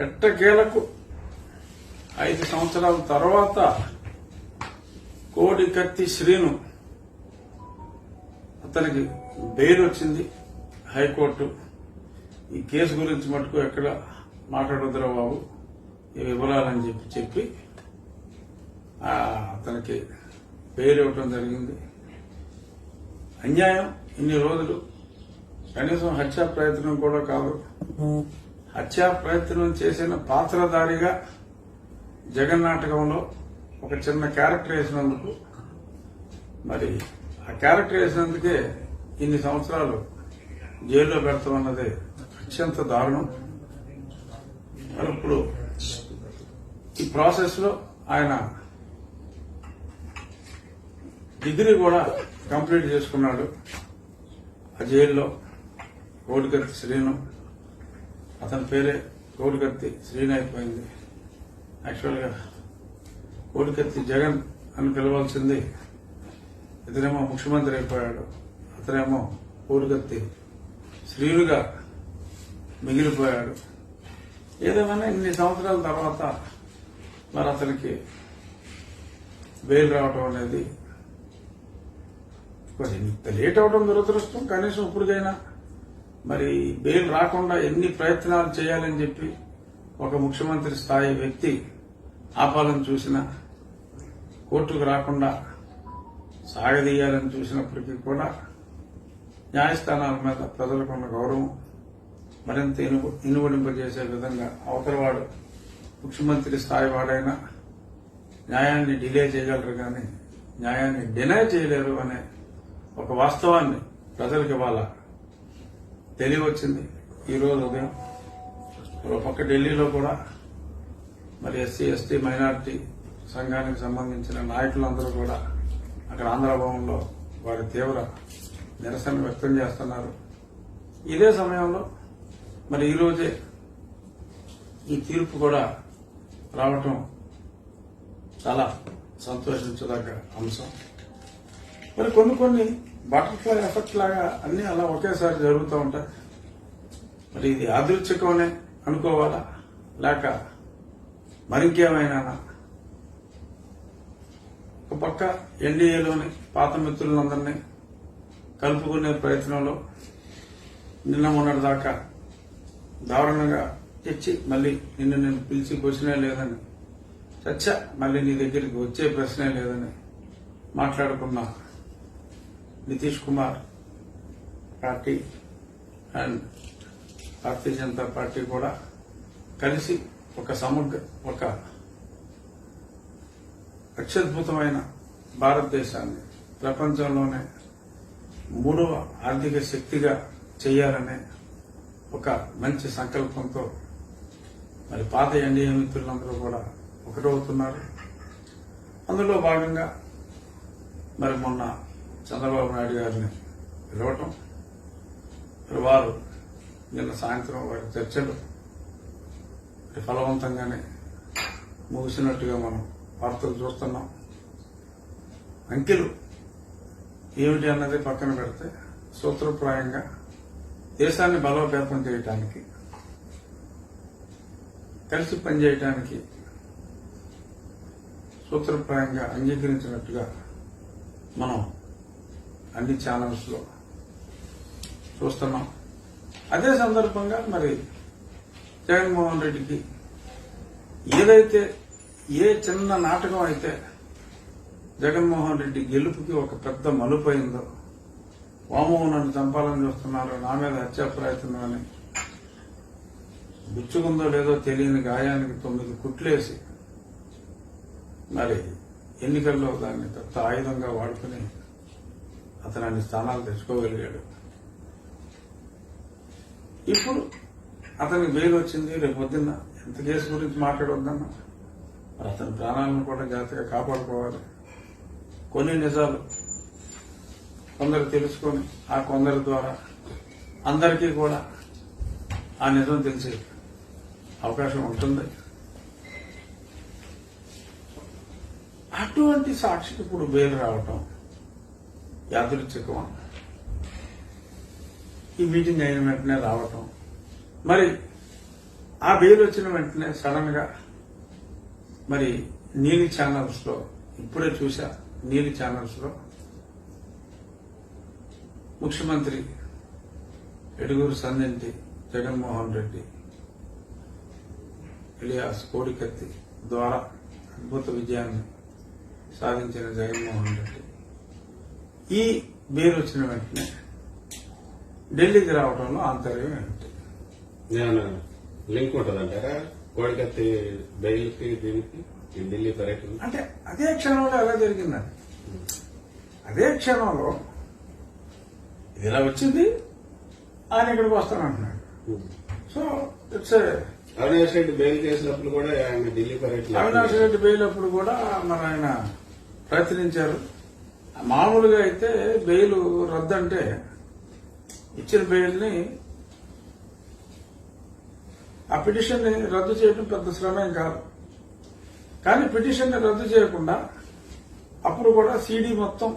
ఎట్టకేలకు 5 సంవత్సరాల తర్వాత కోడికత్తి శ్రీను అతనికి బెయిల్ వచ్చింది హైకోర్టు. ఈ కేసు గురించి మటుకు ఎక్కడ మాట్లాడొద్దురా బాబు, ఈ వివరాలని చెప్పి అతనికి బెయిల్ ఇవ్వటం జరిగింది. అన్యాయం. ఇన్ని రోజులు కనీసం హత్యా ప్రయత్నం కూడా కాదు, హత్యా ప్రయత్నం చేసిన పాత్రధారిగా జగన్ నాటకంలో ఒక చిన్న క్యారెక్టర్ వేసినందుకు, మరి ఆ క్యారెక్టర్ వేసినందుకే ఇన్ని సంవత్సరాలు జైల్లో పెడతామన్నది అత్యంత దారుణం. మరి ఇప్పుడు ఈ ప్రాసెస్ లో ఆయన డిగ్రీ కూడా కంప్లీట్ చేసుకున్నాడు ఆ జైల్లో. కోడికత్తి శ్రీను, అతని పేరే కోడికత్తి శ్రీను అయిపోయింది. యాక్చువల్గా కోడికత్తి జగన్ అని పిలవాల్సింది, ఇతనేమో ముఖ్యమంత్రి అయిపోయాడు, అతనేమో కోడికత్తి శ్రీనుగా మిగిలిపోయాడు. ఏదేమైనా ఇన్ని సంవత్సరాల తర్వాత మరి అతనికి బెయిల్ రావటం అనేది ఇంత లేట్ అవడం దురదృష్టం. కనీసం ఇప్పటికైనా మరి బెయిల్ రాకుండా ఎన్ని ప్రయత్నాలు చేయాలని చెప్పి ఒక ముఖ్యమంత్రి స్థాయి వ్యక్తి ఆపాలని చూసినా, కోర్టుకు రాకుండా సాగదీయాలని చూసినప్పటికీ కూడా న్యాయస్థానాల మీద ప్రజలకున్న గౌరవం మరింత ఇనుబడింపజేసే విధంగా అవతలవాడు ముఖ్యమంత్రి స్థాయి వాడైనా న్యాయాన్ని డిలే చేయగలరు కానీ న్యాయాన్ని డినై చేయలేరు అనే ఒక వాస్తవాన్ని ప్రజలకు ఇవాళ తెలియవచ్చింది. ఈరోజు ఉదయం ఒక పక్క ఢిల్లీలో కూడా మరి ఎస్సీ ఎస్టీ మైనారిటీ సంఘానికి సంబంధించిన నాయకులందరూ కూడా అక్కడ ఆంధ్రభవన్లో వారి తీవ్ర నిరసన వ్యక్తం చేస్తున్నారు. ఇదే సమయంలో మరి ఈరోజే ఈ తీర్పు కూడా రావటం చాలా సంతోషించదగ్గ అంశం. మరి కొన్ని బటర్ఫ్లై ఎఫెక్ట్ లాగా అన్ని అలా ఒకేసారి జరుగుతూ ఉంటాయి. మరి ఇది యాదృచ్ఛికమనే అనుకోవాలా లేక మరింకేమైనా? ఒక పక్క ఎన్డీఏలోని పాత మిత్రులందరినీ కలుపుకునే ప్రయత్నంలో నిన్న మొన్నటి దాకా దారుణంగా తెచ్చి మళ్ళీ నిన్ను నేను పిలిచి క్వశ్చనే లేదని, చచ్చా మళ్ళీ నీ దగ్గరికి వచ్చే ప్రశ్నే లేదని మాట్లాడుకున్న Nitish Kumar party and Bharatiya Janata party కూడా కలిసి ఒక అత్యద్భుతమైన భారతదేశాన్ని ప్రపంచంలోనే 3వ ఆర్థిక శక్తిగా చేయాలనే ఒక మంచి సంకల్పంతో మరి పాత ఎన్డీఏ మిత్రులందరూ కూడా ఒకటవుతున్నారు. అందులో భాగంగా మరి మొన్న చంద్రబాబు నాయుడు గారిని పిలవటం, మరి వారు నిన్న సాయంత్రం వారి చర్చలు ఫలవంతంగానే ముగిసినట్టుగా మనం వార్తలు చూస్తున్నాం. అంకెలు ఏమిటి అన్నది పక్కన పెడితే సూత్రప్రాయంగా దేశాన్ని బలోపేతం చేయడానికి, కలిసి పనిచేయడానికి సూత్రప్రాయంగా అంగీకరించినట్టుగా మనం అన్ని ఛానల్స్ లో చూస్తున్నాం. అదే సందర్భంగా మరి జగన్మోహన్ రెడ్డికి ఏదైతే ఏ చిన్న నాటకం అయితే జగన్మోహన్ రెడ్డి గెలుపుకి ఒక పెద్ద మలుపైందో, వామో నన్ను చంపాలని చూస్తున్నారు, నా మీద హత్యా ప్రయత్నం అని గుచ్చుకుందో లేదో తెలియని గాయానికి 9 కుట్లేసి మరి ఎన్నికల్లో దాన్ని పెద్ద ఆయుధంగా వాడుకుని అతను అన్ని స్థానాలు తెచ్చుకోగలిగాడు. ఇప్పుడు అతనికి బెయిల్ వచ్చింది. రేపు పొద్దున్న ఎంత కేసు గురించి మాట్లాడొద్దన్నా మరి అతని ప్రాణాలను కూడా జాగ్రత్తగా కాపాడుకోవాలి. కొన్ని నిజాలు కొందరు తెలుసుకొని ఆ కొందరి ద్వారా అందరికీ కూడా ఆ నిజం తెలిసే అవకాశం ఉంటుంది. అటువంటి సాక్షికి ఇప్పుడు బెయిల్ రావటం యాదృచ్ఛికమా? ఈ మీటింగ్ అయిన వెంటనే రావటం, మరి ఆ బెయిల్ వచ్చిన వెంటనే సడన్ గా మరి నీలి ఛానల్స్ లో ఇప్పుడే చూసా, నీలి ఛానల్స్ లో ముఖ్యమంత్రి ఎడుగూరు సందింటి జగన్మోహన్ రెడ్డి ఇలియాస్ కోడికత్తి ద్వారా అద్భుత విజయాన్ని సాధించిన జగన్మోహన్ రెడ్డి ఈ బెయిల్ వచ్చిన వెంటనే ఢిల్లీకి రావడంలో ఆంతర్యం ఏమిటి? లింక్ ఉంటుందంటారా కోడికత్తి బెయిల్కి దీనికి ఈ ఢిల్లీ పర్యటన? అంటే అదే క్షణంలో ఎలా జరిగిందని, అదే క్షణంలో ఇది ఇలా వచ్చింది, ఆయన ఇక్కడికి వస్తానంటున్నాడు. So it's Avinash Reddy bail చేసినప్పుడు కూడా ఆయన ఢిల్లీ పర్యటన, అవినాష్ రెడ్డి బెయిల్ అప్పుడు కూడా మన ఆయన ప్రయత్నించారు. మామూలుగా అయితే బెయిల్ రద్దు అంటే ఇచ్చిన బెయిల్ ని ఆ పిటిషన్ ని రద్దు చేయడం పెద్ద శ్రమ ఏం కాదు. కానీ పిటిషన్ ని రద్దు చేయకుండా అప్పుడు కూడా సీడీ మొత్తం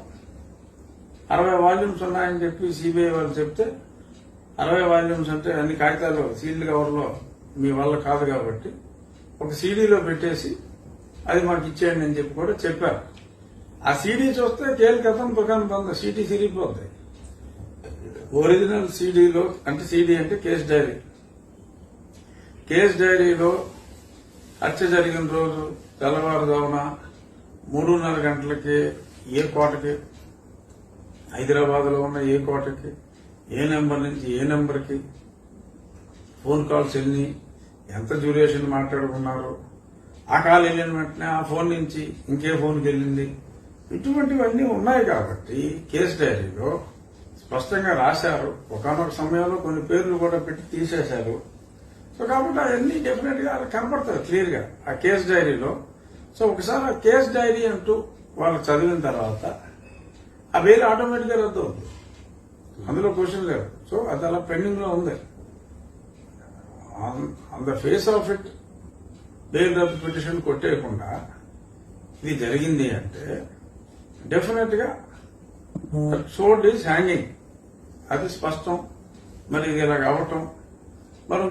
60 వాల్యూమ్స్ ఉన్నాయని చెప్పి సిబిఐ వాళ్ళు చెప్తే 60 వాల్యూమ్స్ అంటే అన్ని కాగితాలు సీల్డ్ కవర్లో మీ వల్ల కాదు కాబట్టి ఒక సీడీలో పెట్టేసి అది మాకు ఇచ్చేయండి అని చెప్పి కూడా చెప్పారు. ఆ సీడీ చూస్తే కేల్ కథం దుకాణం బంద్, సీడీ సిరిగిపోతాయి. ఒరిజినల్ సీడీలో అంటే సీడీ అంటే కేస్ డైరీ, కేస్ డైరీలో హత్య జరిగిన రోజు తెల్లవారుజామున 3:30 గంటలకి ఏ కోటకి, హైదరాబాద్ లో ఉన్న ఏ కోటకి, ఏ నెంబర్ నుంచి ఏ నెంబర్కి ఫోన్ కాల్స్ ఎన్ని, ఎంత డ్యూరేషన్ మాట్లాడుకున్నారు, ఆ కాల్ వెళ్ళిన వెంటనే ఆ ఫోన్ నుంచి ఇంకే ఫోన్కి వెళ్ళింది, ఇటువంటివన్నీ ఉన్నాయి. కాబట్టి కేస్ డైరీలో స్పష్టంగా రాశారు. ఒకనొక సమయంలో కొన్ని పేర్లు కూడా పెట్టి తీసేశారు. సో కాబట్టి అవన్నీ డెఫినెట్ గా కనపడతాయి క్లియర్ గా ఆ కేస్ డైరీలో. సో ఒకసారి ఆ కేస్ డైరీ అంటూ వాళ్ళు చదివిన తర్వాత ఆ బెయిల్ ఆటోమేటిక్ గా రద్దు అవుతుంది, అందులో క్వశ్చన్ లేదు. సో అది అలా పెండింగ్ లో ఉంది. On the face of it bail రద్దు పిటిషన్ కొట్టేయకుండా ఇది జరిగింది అంటే డెఫినెట్ గా సోడ్ ఈజ్ హ్యాంగింగ్, అది స్పష్టం. మరి ఇది ఇలా కావటం మనం